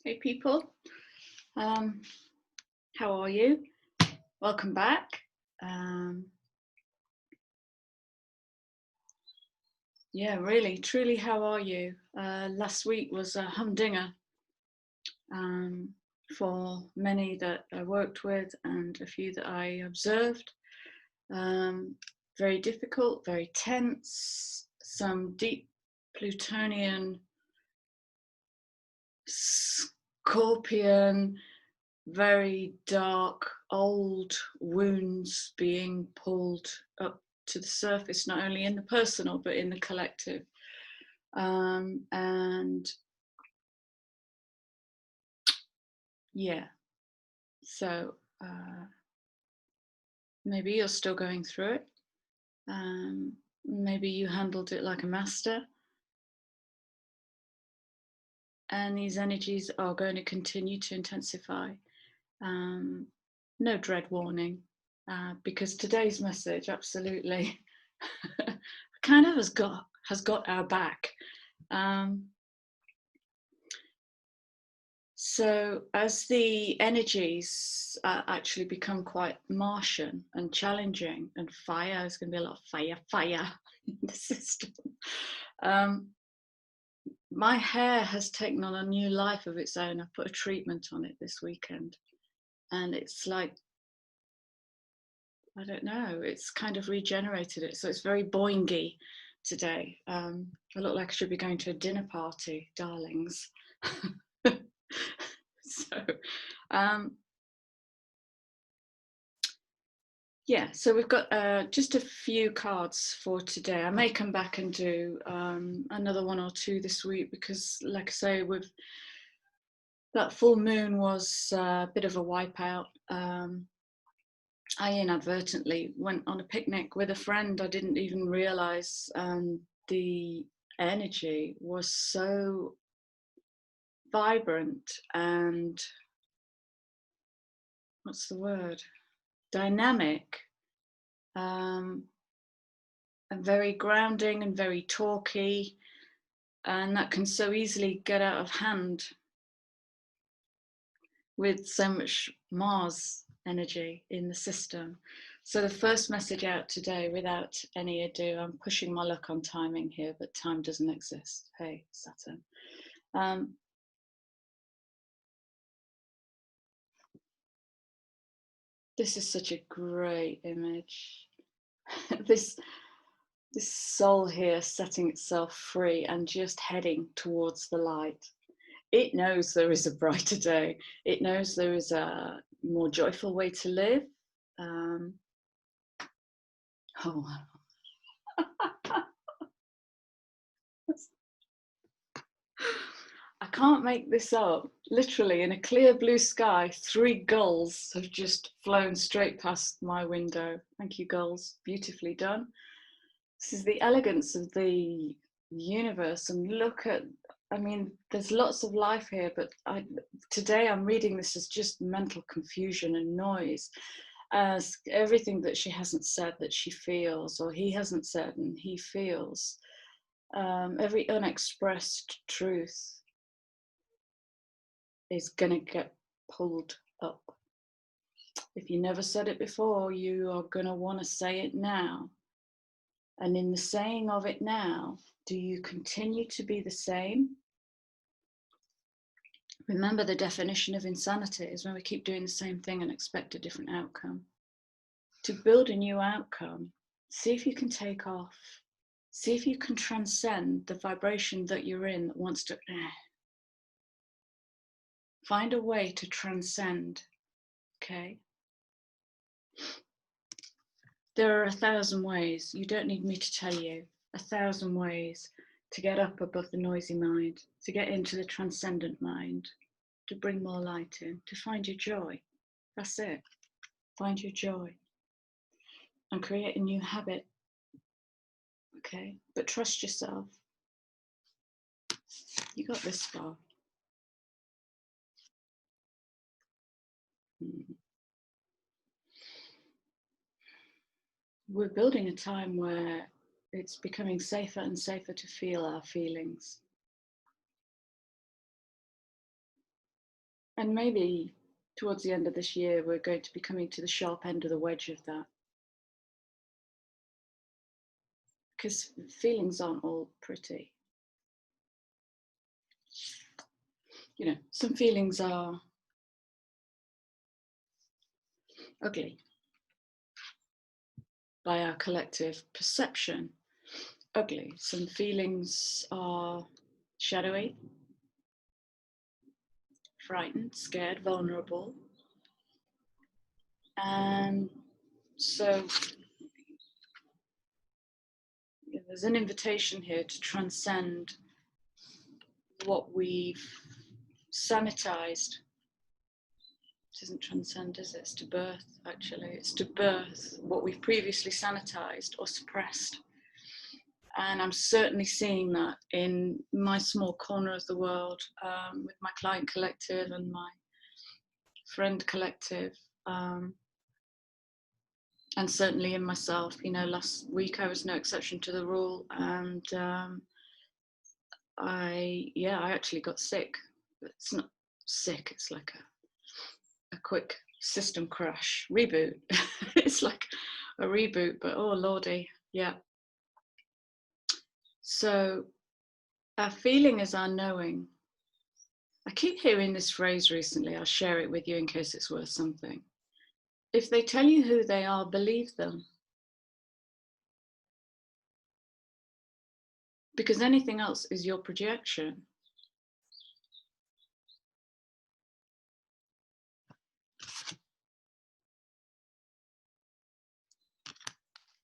Hey people, how are you? Welcome back. Yeah, really, truly, how are you? Last week was a humdinger for many that I worked with and a few that I observed. Very difficult, very tense, some deep Plutonian, Scorpion, very dark, old wounds being pulled up to the surface, not only in the personal, but in the collective. And yeah, so maybe you're still going through it. Maybe you handled it like a master. And these energies are going to continue to intensify. No dread warning, because today's message absolutely kind of has got our back. So as the energies actually become quite Martian and challenging, and fire is going to be a lot of fire in the system. My hair has taken on a new life of its own. I put a treatment on it this weekend, and it's like, I don't know, it's kind of regenerated it. So it's very boingy today. I look like I should be going to a dinner party, darlings. So, yeah, so we've got just a few cards for today. I may come back and do another one or two this week because, like I say, with that full moon was a bit of a wipeout. I inadvertently went on a picnic with a friend. I didn't even realise the energy was so vibrant and, what's the word, dynamic, and very grounding and very talky, and that can so easily get out of hand with so much Mars energy in the system. So the first message out today, without any ado, I'm pushing my luck on timing here, but time doesn't exist. Hey, Saturn. This is such a great image. this soul here setting itself free and just heading towards the light. It knows there is a brighter day. It knows there is a more joyful way to live. Oh, I can't make this up. Literally, in a clear blue sky, 3 gulls have just flown straight past my window. Thank you, gulls. Beautifully done. This is the elegance of the universe. And look at, I mean, there's lots of life here, but today I'm reading this as just mental confusion and noise, as everything that she hasn't said that she feels, or he hasn't said and he feels, every unexpressed truth is going to get pulled up. If you never said it before, you are going to want to say it now. And in the saying of it now, do you continue to be the same? Remember, the definition of insanity is when we keep doing the same thing and expect a different outcome. To build a new outcome, see if you can take off. See if you can transcend the vibration that you're in that wants to. Find a way to transcend, okay? There are 1,000 ways. You don't need me to tell you. 1,000 ways to get up above the noisy mind, to get into the transcendent mind, to bring more light in, to find your joy. That's it. Find your joy and create a new habit. Okay, but trust yourself. You got this far. We're building a time where it's becoming safer and safer to feel our feelings. And maybe towards the end of this year, we're going to be coming to the sharp end of the wedge of that. Because feelings aren't all pretty. You know, some feelings are ugly by our collective perception. Ugly. Some feelings are shadowy, frightened, scared, vulnerable. And so there's an invitation here to transcend what we've sanitized. It isn't transcend, is it? It's to birth, actually. It's to birth what we've previously sanitized or suppressed. And I'm certainly seeing that in my small corner of the world, with my client collective and my friend collective, and certainly in myself. You know, last week I was no exception to the rule, and I actually got sick. It's not sick, it's like a quick system crash reboot. It's like a reboot, but oh lordy, yeah. So our feeling is our knowing. I keep hearing this phrase recently. I'll share it with you in case it's worth something. If they tell you who they are, believe them. Because anything else is your projection.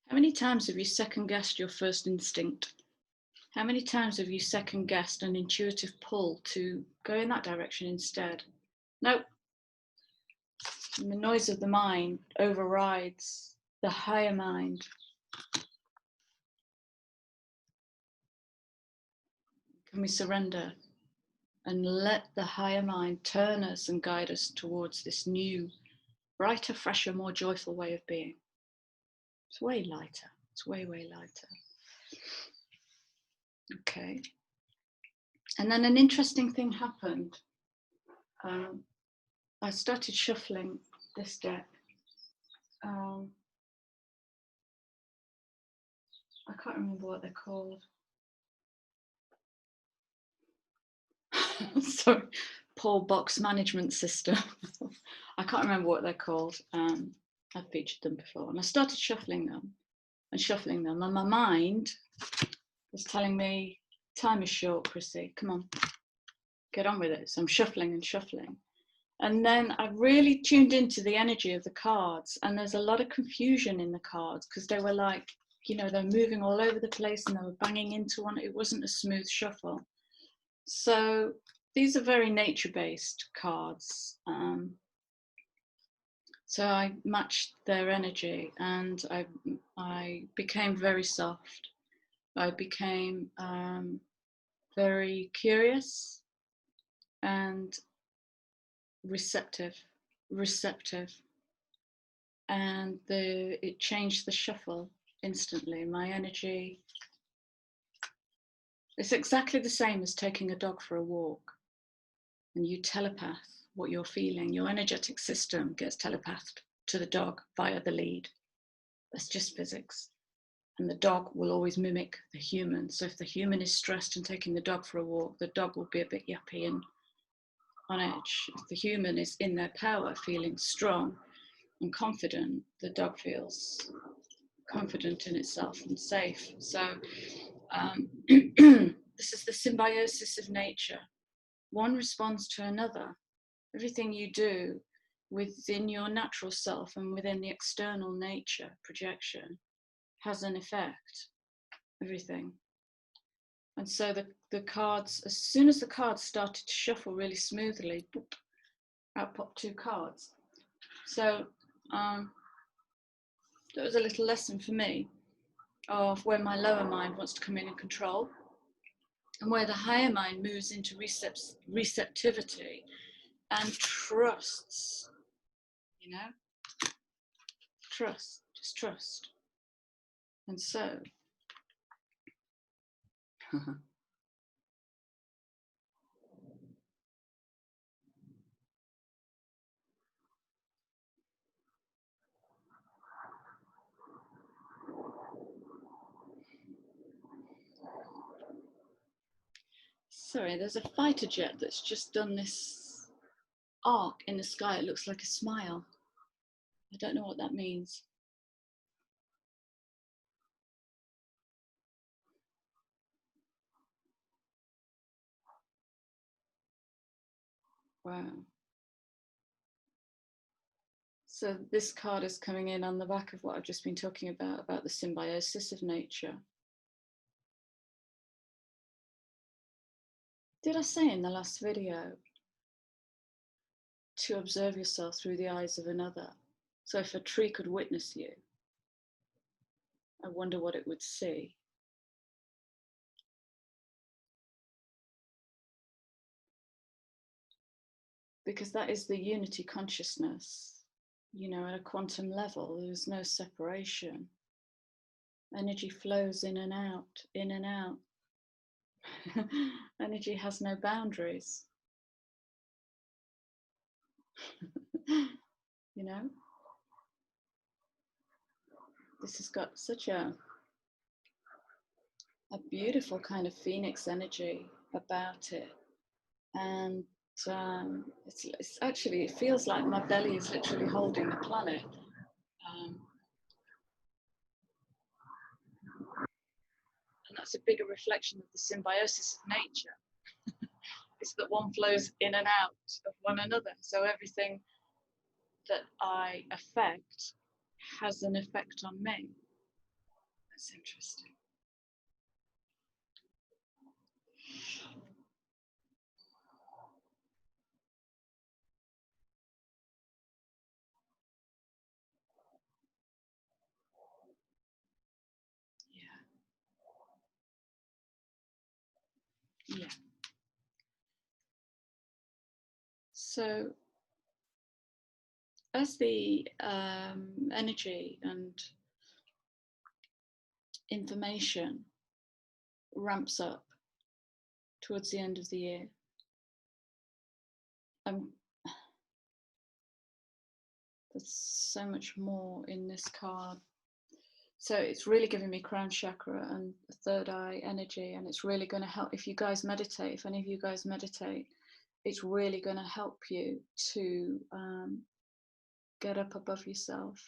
How many times have you second guessed your first instinct? How many times have you second guessed an intuitive pull to go in that direction instead? Nope. And the noise of the mind overrides the higher mind. Can we surrender and let the higher mind turn us and guide us towards this new, brighter, fresher, more joyful way of being? It's way lighter. It's way, way lighter. Okay. And then an interesting thing happened. I started shuffling this deck. I can't remember what they're called. Sorry, poor box management system. I can't remember what they're called. I've featured them before. And I started shuffling them. And my mind was telling me, time is short, Chrissy. Come on, get on with it. So I'm shuffling and shuffling. And then I really tuned into the energy of the cards. And there's a lot of confusion in the cards because they were like, you know, they're moving all over the place and they were banging into one. It wasn't a smooth shuffle. So these are very nature-based cards. So I matched their energy and I became very soft. I became very curious and receptive, and it changed the shuffle instantly. My energy, it's exactly the same as taking a dog for a walk, and you telepath what you're feeling. Your energetic system gets telepathed to the dog via the lead. That's just physics. And the dog will always mimic the human. So if the human is stressed and taking the dog for a walk, the dog will be a bit yappy and on edge. If the human is in their power, feeling strong and confident, the dog feels confident in itself and safe. So this is the symbiosis of nature. One responds to another. Everything you do within your natural self and within the external nature projection has an effect. Everything. And so the cards, as soon as the cards started to shuffle really smoothly, boop, out popped two cards. So that was a little lesson for me of where my lower mind wants to come in and control, and where the higher mind moves into receptivity and trusts, you know, just trust. And so Sorry, there's a fighter jet that's just done this arc in the sky. It looks like a smile. I don't know what that means. Wow. So this card is coming in on the back of what I've just been talking about the symbiosis of nature. Did I say in the last video to observe yourself through the eyes of another? So if a tree could witness you, I wonder what it would see. Because that is the unity consciousness, you know, at a quantum level, there's no separation. Energy flows in and out, in and out. Energy has no boundaries. You know, this has got such a beautiful kind of phoenix energy about it. And it's actually, it feels like my belly is literally holding the planet. And that's a bigger reflection of the symbiosis of nature. Is that one flows in and out of one another. So everything that I affect has an effect on me. That's interesting. Yeah. So as the energy and information ramps up towards the end of the year, there's so much more in this card. So it's really giving me crown chakra and third eye energy, and it's really going to help if you guys meditate. If any of you guys meditate, it's really going to help you to get up above yourself,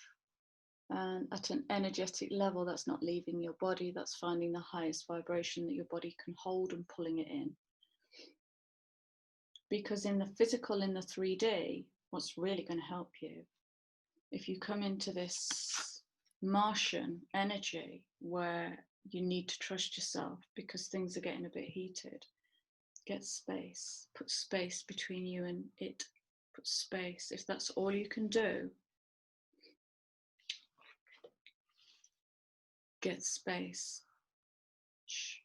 and at an energetic level that's not leaving your body, that's finding the highest vibration that your body can hold and pulling it in. Because in the physical, in the 3D, what's really going to help you, if you come into this Martian energy where you need to trust yourself because things are getting a bit heated, get space, put space between you and it, put space. If that's all you can do, get space. Shh.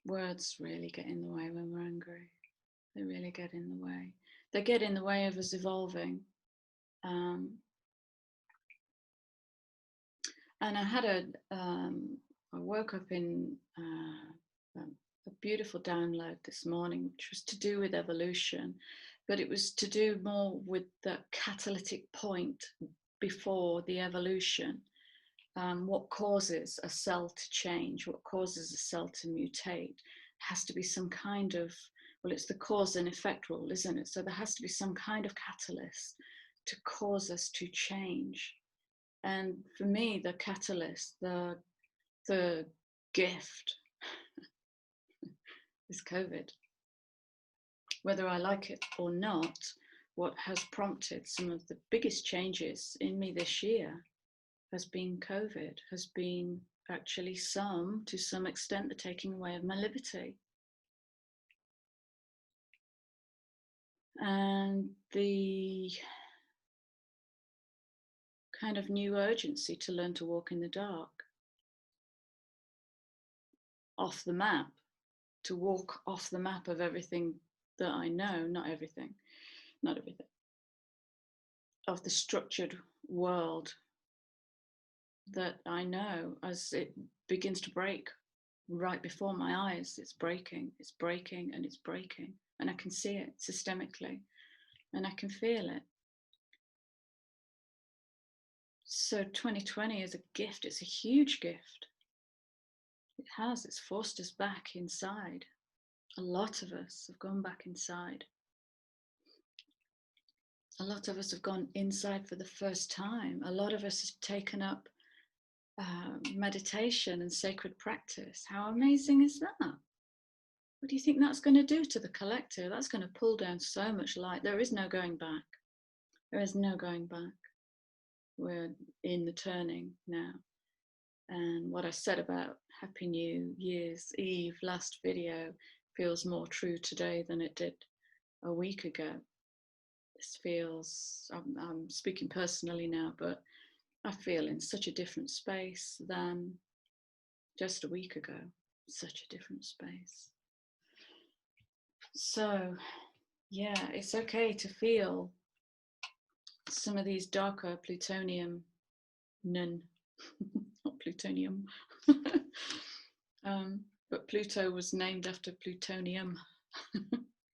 Words really get in the way when we're angry. They really get in the way. They get in the way of us evolving. And I had I woke up in a beautiful download this morning, which was to do with evolution, but it was to do more with the catalytic point before the evolution. What causes a cell to change? What causes a cell to mutate? Has to be some kind of, well, it's the cause and effect rule, isn't it? So there has to be some kind of catalyst to cause us to change. And for me, the catalyst, the gift is COVID. Whether I like it or not, what has prompted some of the biggest changes in me this year has been COVID, has been actually to some extent, the taking away of my liberty. And the kind of new urgency to learn to walk in the dark, off the map, to walk off the map of everything that I know, not everything, of the structured world that I know, as it begins to break right before my eyes. It's breaking, and it's breaking. And I can see it systemically, and I can feel it. So 2020 is a gift. It's a huge gift. It has, it's forced us back inside. A lot of us have gone back inside. A lot of us have gone inside for the first time. A lot of us have taken up meditation and sacred practice. How amazing is that? What do you think that's going to do to the collective? That's going to pull down so much light. There is no going back. There is no going back. We're in the turning now. And what I said about Happy New Year's Eve last video feels more true today than it did a week ago. This feels, I'm speaking personally now, but I feel in such a different space than just a week ago. Such a different space. So, yeah, it's okay to feel some of these darker plutonium, not plutonium, but Pluto was named after plutonium,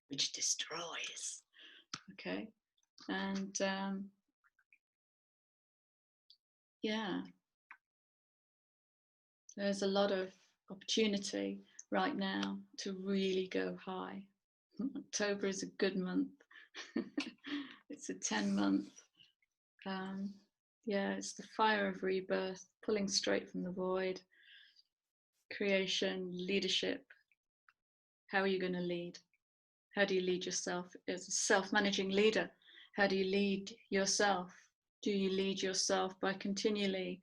which destroys. Okay, and yeah, there's a lot of opportunity right now to really go high. October is a good month. It's a 10-month. Yeah, it's the fire of rebirth, pulling straight from the void. Creation, leadership. How are you going to lead? How do you lead yourself as a self-managing leader? How do you lead yourself? Do you lead yourself by continually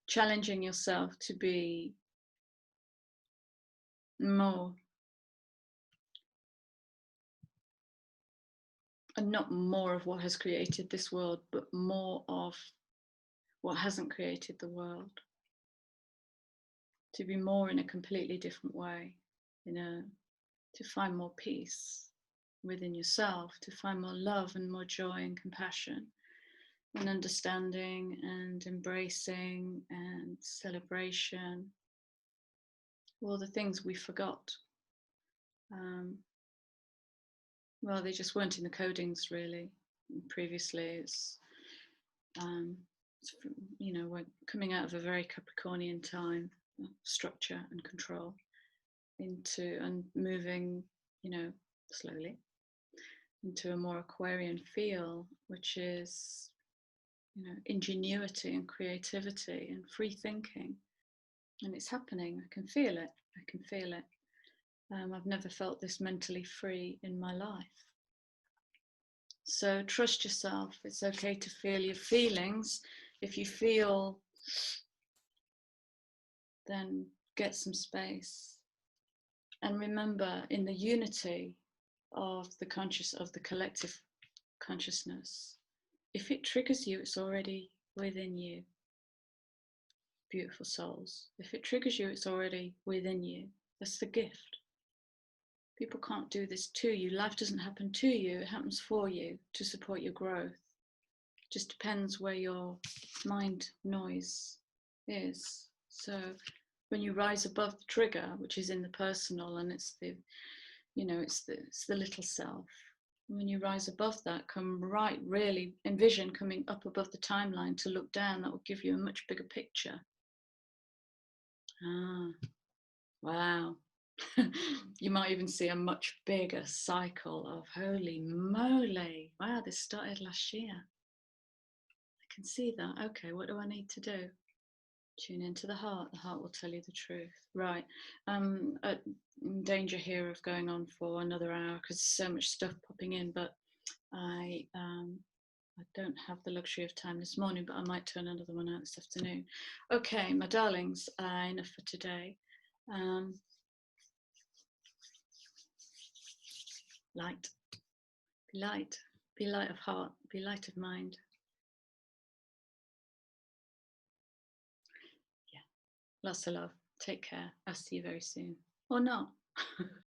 challenging yourself to be more, and not more of what has created this world, but more of what hasn't created the world? To be more in a completely different way, to find more peace within yourself, to find more love and more joy and compassion and understanding and embracing and celebration, all the things we forgot. Well, they just weren't in the codings really. Previously, we're coming out of a very Capricornian time, structure and control, into and moving, slowly into a more Aquarian feel, which is, ingenuity and creativity and free thinking. And it's happening. I can feel it. I can feel it. I've never felt this mentally free in my life. So trust yourself. It's okay to feel your feelings. If you feel, then get some space. And remember, in the unity of the collective consciousness, if it triggers you, it's already within you. Beautiful souls. If it triggers you, it's already within you. That's the gift. People can't do this to you. Life doesn't happen to you. It happens for you to support your growth. It just depends where your mind noise is. So when you rise above the trigger, which is in the personal, and it's the little self. When you rise above that, really envision coming up above the timeline to look down. That will give you a much bigger picture. Wow. You might even see a much bigger cycle of holy moly. Wow, this started last year. I can see that. Okay, what do I need to do? Tune into the heart. The heart will tell you the truth. Right. I'm in danger here of going on for another hour because there's so much stuff popping in, but I don't have the luxury of time this morning, but I might turn another one out this afternoon. Okay, my darlings, enough for today. Light. Be light. Be light of heart. Be light of mind. Yeah. Lots of love. Take care. I'll see you very soon. Or not.